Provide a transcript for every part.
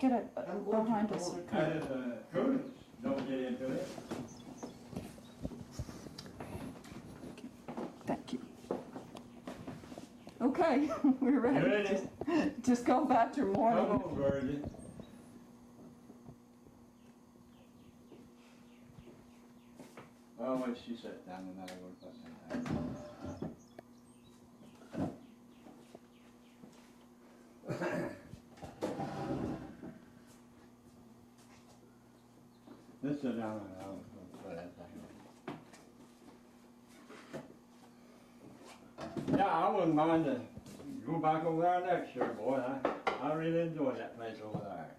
get it behind us. Prudence, don't get into it. Thank you. Okay, we're ready. Just go about your morning. Come on, Virgie. Oh, wait, she sat down and I would put that Let's sit down and I'll put that thing. Yeah, I wouldn't mind to go back over there next year, boy. I really enjoy that place over there.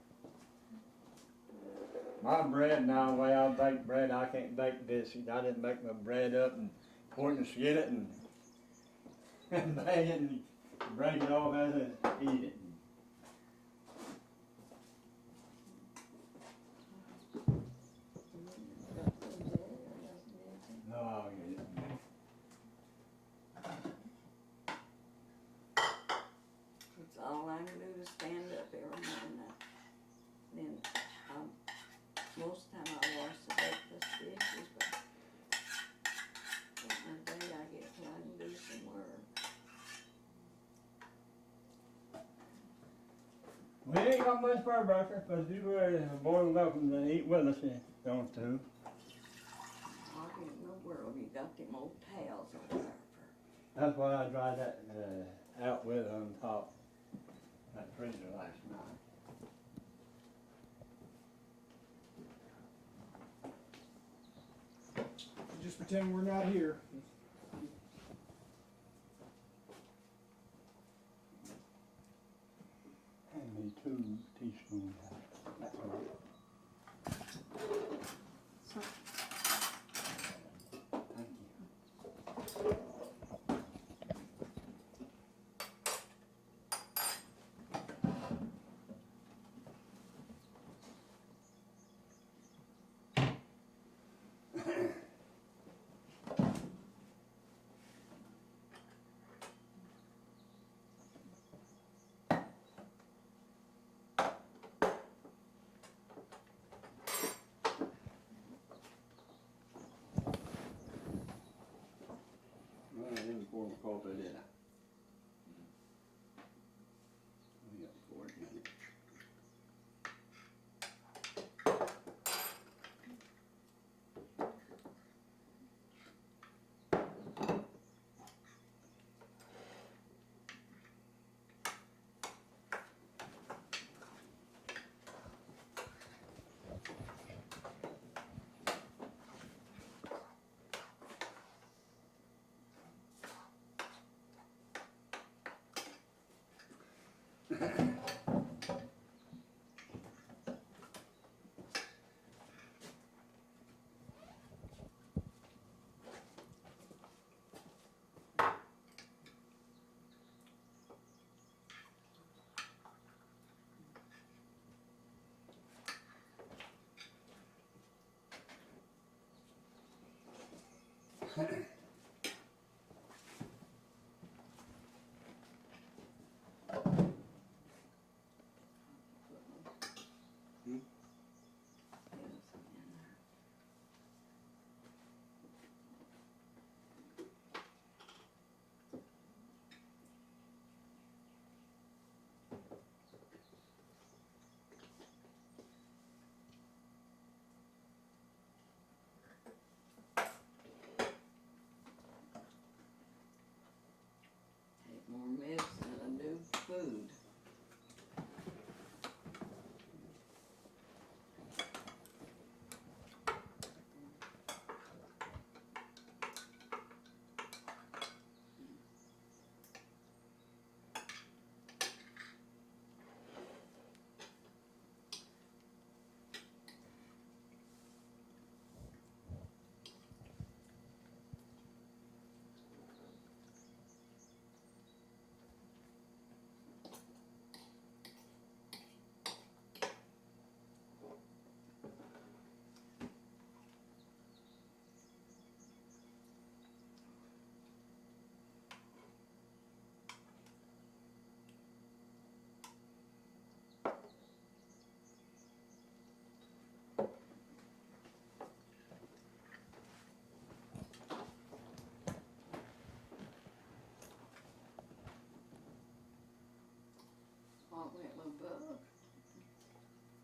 My bread now, the way I bake bread, I can't bake this. I didn't bake my bread up and pour it in the skillet and bang it and break it off as I eat it. No, I'll get it. It's all I can do to stand up every morning. Then most of the time I wash the breakfast dishes, but one day I get to and do some work. We ain't got much for breakfast, but you are more than welcome to eat with us if you want to. What in the world you got them old towels over there for? That's why I dried that out with on top of that freezer last night. Just pretend we're not here. Hand me 2 teaspoons. That's all right. Thank you. Well, I didn't pour my coffee, did I? We got 4 minutes.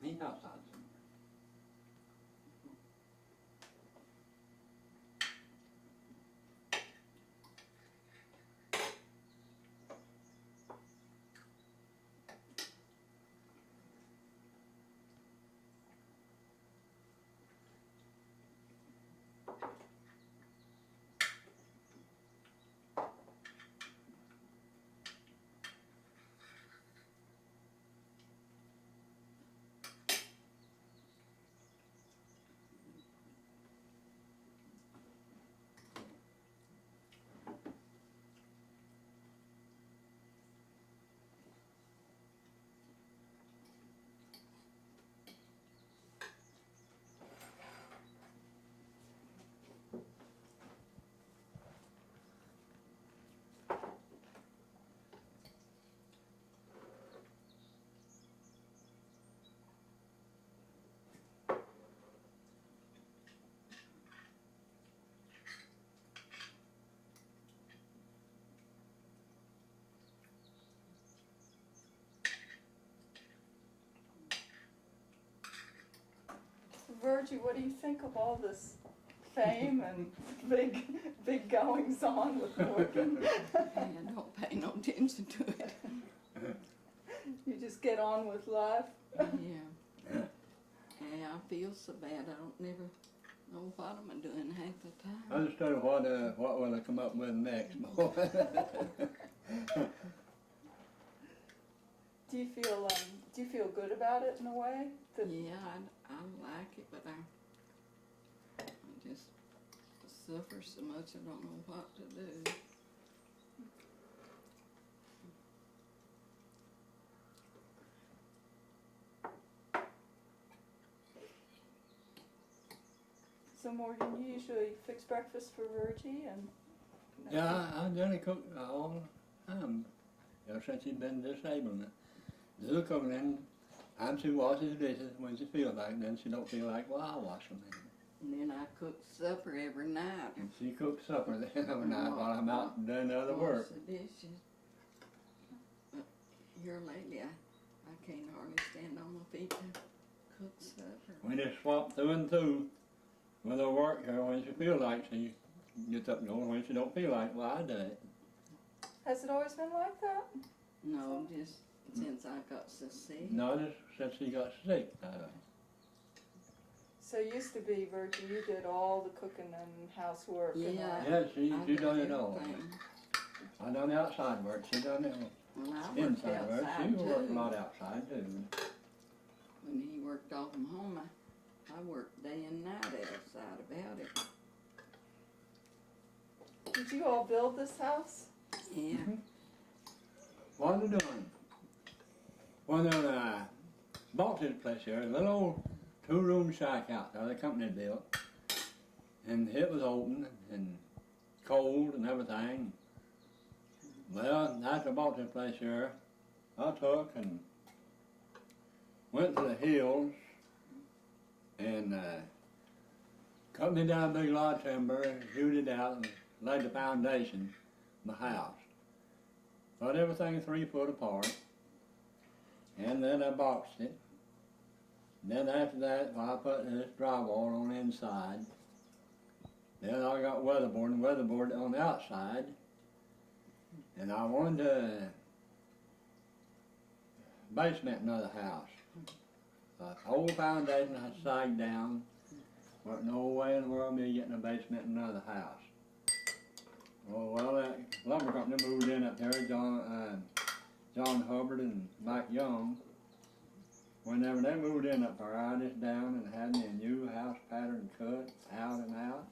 He outside somewhere. Virgie, what do you think of all this fame and big goings on with Morgan? I don't pay no attention to it. You just get on with life? Yeah. Yeah, I feel so bad. I don't never know what I'm doing half the time. I just don't know what will I come up with next, boy. Do you feel good about it in a way? That Yeah, I like it, but I just suffer so much I don't know what to do. So Morgan, you usually fix breakfast for Virgie and Yeah, I done cook all the time. Ever since she's been disabled. Do the cooking, and I'm she washes the dishes when she feels like it, then she don't feel like, well, I'll wash them. And then I cook supper every night. And she cooks supper then every night while I'm out doing the other work. Wash the dishes. But here lately, I can't hardly stand on my feet to cook supper. We just swap through and through with her work here when she feels like she gets up and goes. When she don't feel like, well, I do it. has it always been like that? No, just since I got so sick. No, just since she got sick. So it used to be, Virgie, you did all the cooking and housework and Yeah. all. Yeah, she I done it all. everything. I done the outside work, she done the When I worked inside work. She outside worked a too. lot outside too. When he worked off from home, I worked day and night outside about it. Did you all build this house? Yeah. What are they doing? Well, they bought this place here, a little old two-room shack out there the company built. And it was open and cold and everything. Well, after I bought this place here, I took and went to the hills and cut me down a big log of timber, hewed it out, and laid the foundation of my house. Put everything 3 foot apart, and then I boxed it. Then after that, I put this drywall on the inside. Then I got weatherboard on the outside. And I wanted to basement another house. The whole foundation had sagged down. Wasn't no way in the world me getting a basement in another house. Well, that lumber company moved in up there, John Hubbard and Mike Young. Whenever they moved in up there, I just down and had me a new house pattern cut out and out.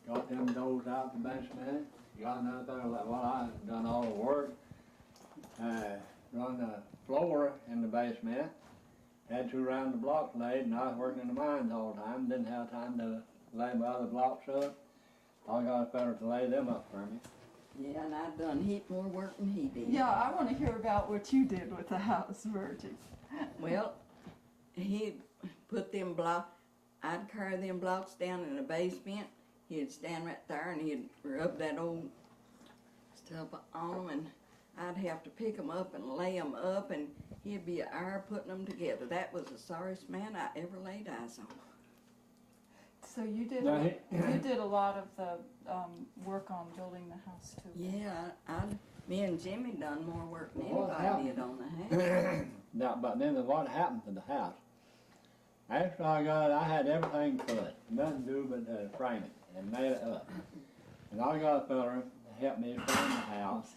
Got them doors out the basement. Got another there, well, I done all the work. Run the floor in the basement. Had 2 round the blocks laid, and I was working in the mines all the time. Didn't have time to lay my other blocks up. I got better to lay them up for me. Yeah, and I done heap more work than he did. Yeah, I want to hear about what you did with the house, Virgie. Well, he'd put them blocks, I'd carry them blocks down in the basement. He'd stand right there and he'd rub that old stuff on them, and I'd have to pick 'em up and lay 'em up, and he'd be an hour putting 'em together. That was the sorriest man I ever laid eyes on. So you did Now, you did a lot of the work on building the house too. Yeah, me and Jimmy done more work than What anybody did on the house. Now, but then what happened to the house? After I got it, I had everything cut, nothing to do but frame it and nail it up. And I got a fella to help me frame the house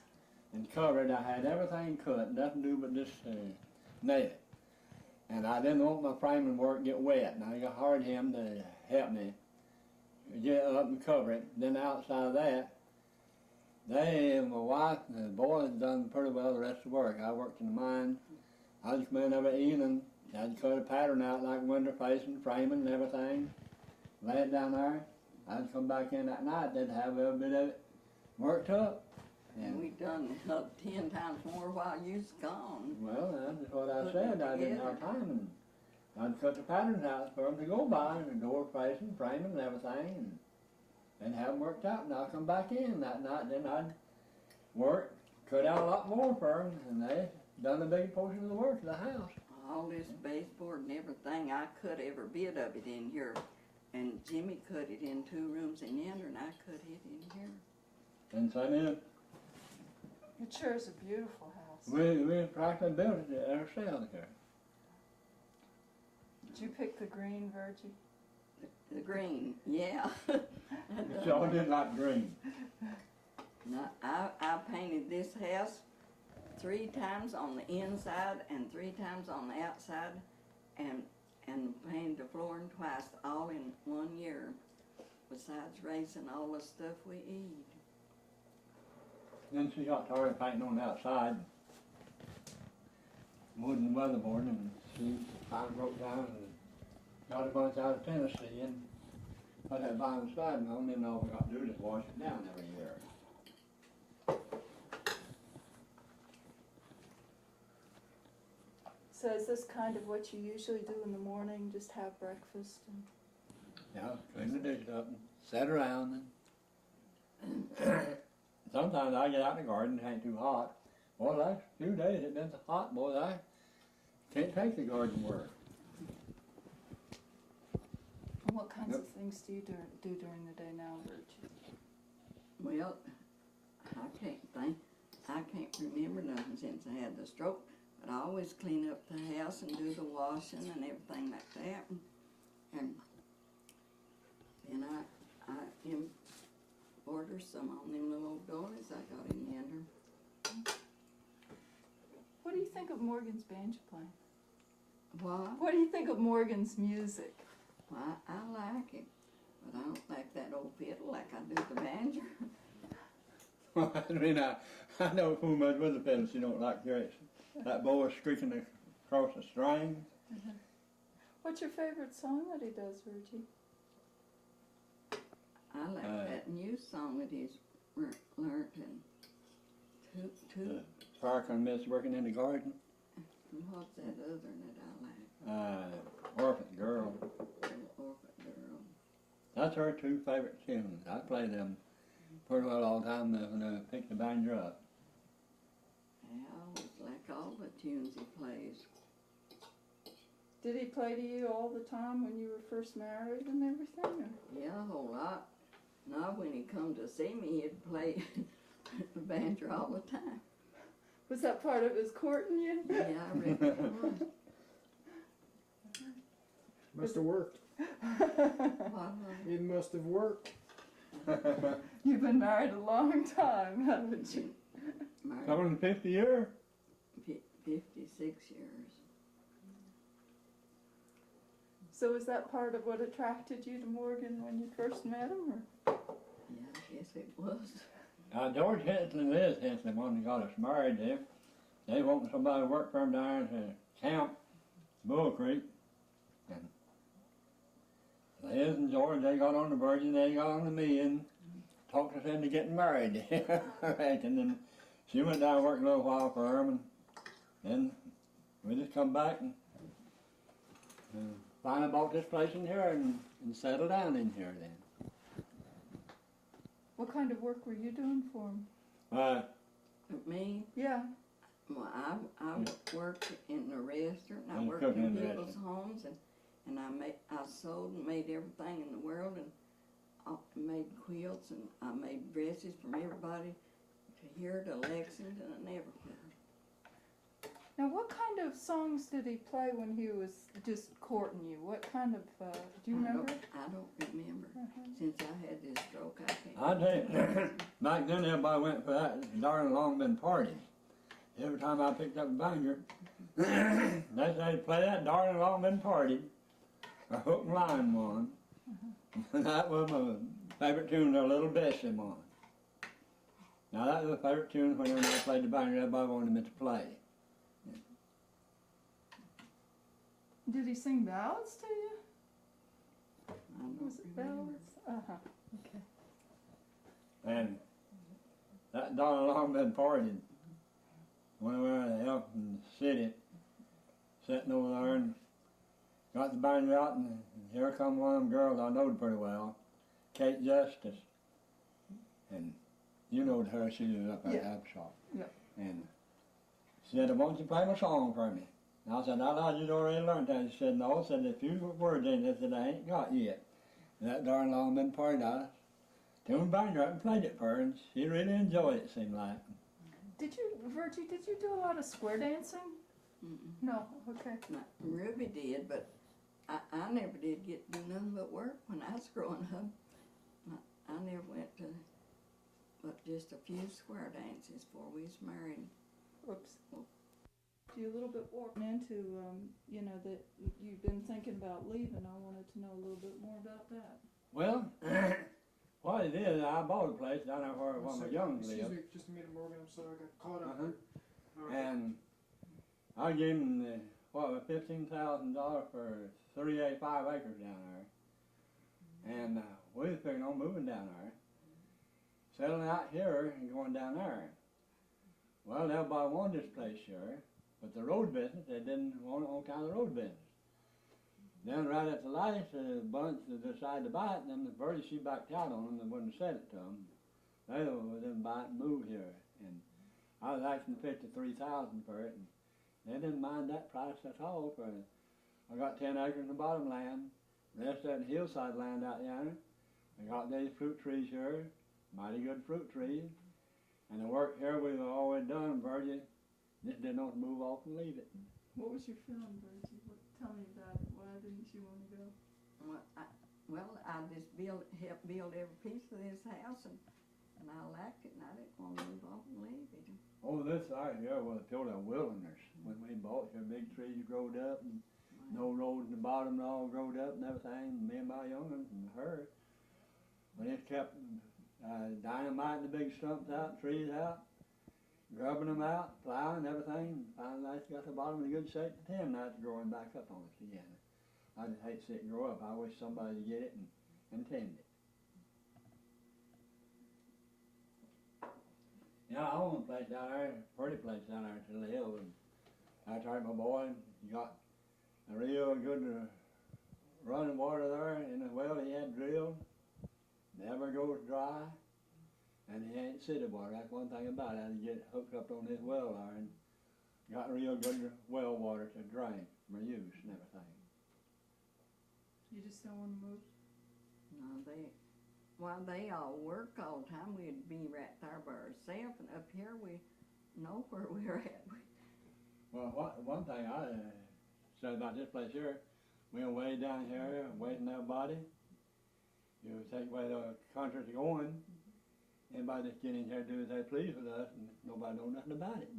and cover it. I had everything cut, nothing to do but just nail it. And I didn't want my framing work get wet, and I hired him to help me get up and cover it. Then outside of that, my wife and the boys done pretty well the rest of the work. I worked in the mine. I'd come in every evening. I'd cut a pattern out like window facing, framing and everything. Lay it down there. I'd come back in that night. They'd have every bit of it worked up. And we done 10 times more while you was gone. Well, that's what I said. I didn't have time. And I'd cut the patterns out for them to go by, and the door facing, framing and everything, and have them worked out. And I'd come back in that night. Then I'd work, cut out a lot more for them, and they done a big portion of the work of the house. All this baseboard and everything, I cut every bit of it in here. And Jimmy cut it in 2 rooms in yonder, and I cut it in here. And so then It sure is a beautiful house. we practically built it ourselves here. Did you pick the green, Virgie? The green, yeah. So I did like green. Now, I painted this house 3 times on the inside and 3 times on the outside, and painted the flooring twice, all in 1 year, besides raising all the stuff we eat. Then she got tired of painting on the outside, wooden weatherboard, and she finally broke down and got a bunch out of Tennessee and put that vinyl siding on, and all we got to do is wash it down every year. So is this kind of what you usually do in the morning? Just have breakfast and Yeah, clean the dishes up and sit around, and sometimes I get out in the garden, it ain't too hot. Well, the last few days it's been so hot, boy, I can't take the garden work. And what kinds of things do you do during the day now, Virgie? Well, I can't remember nothing since I had the stroke, but I always clean up the house and do the washing and everything like that. And I order some on them little old doilies I got in yonder. What do you think of Morgan's banjo playing? What? What do you think of Morgan's music? Well, I like it, but I don't like that old fiddle like I do the banjo. I mean, I know who much with the fiddle she don't like hear it. That boy squeaking across the strings. What's your favorite song that he does, Virgie? I like that new song that he's learned and Spark on Miss working in the garden. what's that other that I like? Orphan Girl. Little Orphan Girl. That's her 2 favorite tunes. I play them pretty well all the time when I pick the banjo up. I always like all the tunes he plays. Did he play to you all the time when you were first married and everything? Or? Yeah, a whole lot. Now when he come to see me, he'd play the banjo all the time. Was that part of his courting you? Yeah, I reckon it was. Must have worked. What? It must have worked. You've been married a long time, haven't you? Married Coming 50 years. 56 years. So was that part of what attracted you to Morgan when you first met him? Or? Yeah, I guess it was. George Hensley and Liz Hensley, one that got us married, they wanted somebody to work for them down at the camp, Bull Creek. And Liz and George, they got on the Virgie, they got on to me and talked us into getting married. And then she went down and worked a little while for them, and then we just come back and finally bought this place in here and settled down in here then. What kind of work were you doing for him? Me? Yeah. Well, I worked in a restaurant, and I And worked cooking in in the people's homes, and I sold and made everything in the world, and made quilts, and I made dresses from everybody to here to Lexington and everywhere. Now, what kind of songs did he play when he was just courting you? What kind of, do you remember? I don't remember. Uh-huh. Since I had this stroke, I can't. I tell you, back then everybody went for that darn long been party. Every time I picked up a banjo, they say play that darn long been party, or hook and line one. That was my favorite tune, a little Bessie one. Now that was a favorite tune whenever I played the banjo, everybody wanted me to play. Did he sing ballads to you? I don't Was it remember. ballads? Uh-huh. Okay. And that darn long been party, when we were out in the city, sitting over there and got the banjo out, and here come one of them girls I knowed pretty well, Kate Justice. And you knowed her, she was up at the app shop. Yeah. And she said, "Won't you play my song for me?" And I said, "I thought you'd already learned that." She said, "No," said, "a few words in it that I ain't got yet." And that darn long been party, I tuned banjo up and played it for her, and she really enjoyed it, seemed like. Did you, Virgie, did you do a lot of square dancing? Mm-mm. No, okay. Now, Ruby did, but I never did get to do nothing but work when I was growing up. I never went to but just a few square dances before we was married. Oops. You a little bit more into, you know, that you've been thinking about leaving. I wanted to know a little bit more about that. Well, what it is, I bought a place down there where one of my young Excuse lived. me, just a minute, Morgan. I'm sorry, I got caught up. Uh-huh. All right. And I gave him $15,000 for 5 acres down there. And we was figuring on moving down there, settling out here and going down there. Well, everybody wanted this place here, but the road business, they didn't want all kind of road business. Then right at the last, the bunch decided to buy it, and then the Virgie, she backed out on them and wouldn't sell it to them. They didn't buy it and move here. And I was asking $53,000 for it, and they didn't mind that price at all. For I got 10 acres in bottom land, the rest of that hillside land out there. I got these fruit trees here, mighty good fruit trees. And the work here we've always done, Virgie, just didn't want to move off and leave it. What was your feeling, Virgie? Tell me about it. Why didn't you want to go? Well, I just helped build every piece of this house, and I liked it, and I didn't want to move off and leave it. Oh, this right here was pure wilderness. When we bought here, big trees growed up, and no roads in the bottom, and all growed up and everything. Me and my young ones and her, we just kept dynamiting the big stumps out, trees out, grubbing them out, plowing everything. Finally, got the bottom in good shape. 10 nights growing back up on us again. I just hate to see it grow up. I wish somebody would get it and tend it. Yeah, I own a place down there, a pretty place down there to live. And I tried my boy, he got a real good running water there in the well he had drilled. Never goes dry. And he ain't city water. That's one thing about it. I had to get it hooked up on this well there and got real good well water to drink for use and everything. You just don't want to move? No, they all work all the time. We'd be right there by ourselves, and up here we know where we're at. Well, one thing I said about this place here, we're way down here waiting everybody. You take away the country's going. Anybody just get in here and do as they please with us, and nobody know nothing about it.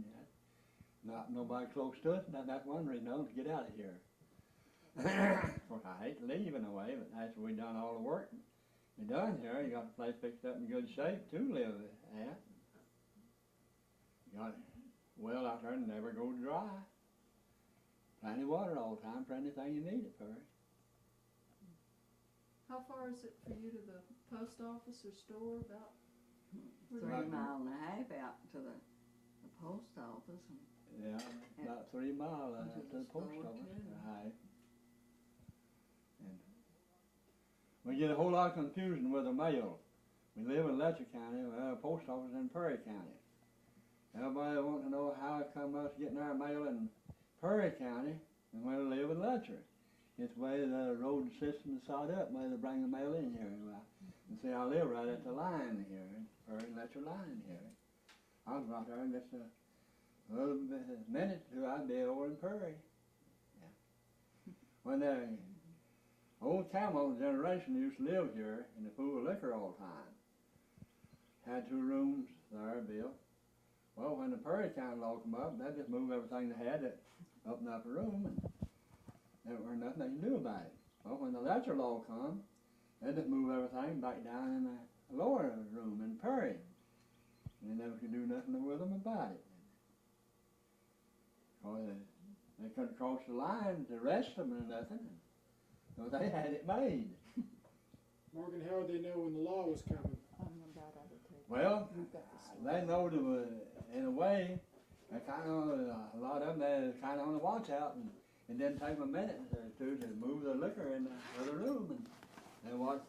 Not nobody close to us, and that's one reason I want to get out of here. Of course, I hate to leave in a way, but after we done all the work we done here, you got the place fixed up in good shape to live at. You got well out there and never go dry. Plenty of water all the time for anything you need it for. How far is it for you to the post office or store? About 3 miles and a half out to the post office. Yeah, about 3 miles To to the the post store, office. too. Right. And we get a whole lot of confusion with the mail. We live in Letcher County, we have a post office in Perry County. Everybody wanting to know how it come us getting our mail in Perry County and where to live in Letcher. It's the way the road system is set up, where they bring the mail in here. And see, I live right at the line here, Perry and Letcher line here. I'll go out there in just a little minute till I'd be over in Perry. Yeah. When the old camel generation used to live here in the pool of liquor all the time. Had 2 rooms there built. Well, when the Perry County law come up, they just moved everything they had to open up a room, and there was nothing they could do about it. Well, when the Letcher law come, they just moved everything back down in the lower room in Perry. And they never could do nothing with them about it. Because they couldn't cross the line to arrest them or nothing. So they had it made. Morgan, how would they know when the law was coming? I'm about out of tape. Well, We've got the story. they know in a way, they kind of, a lot of them, they're kind of on the watch out, and it didn't take them a minute or two to move the liquor in the other room, and watch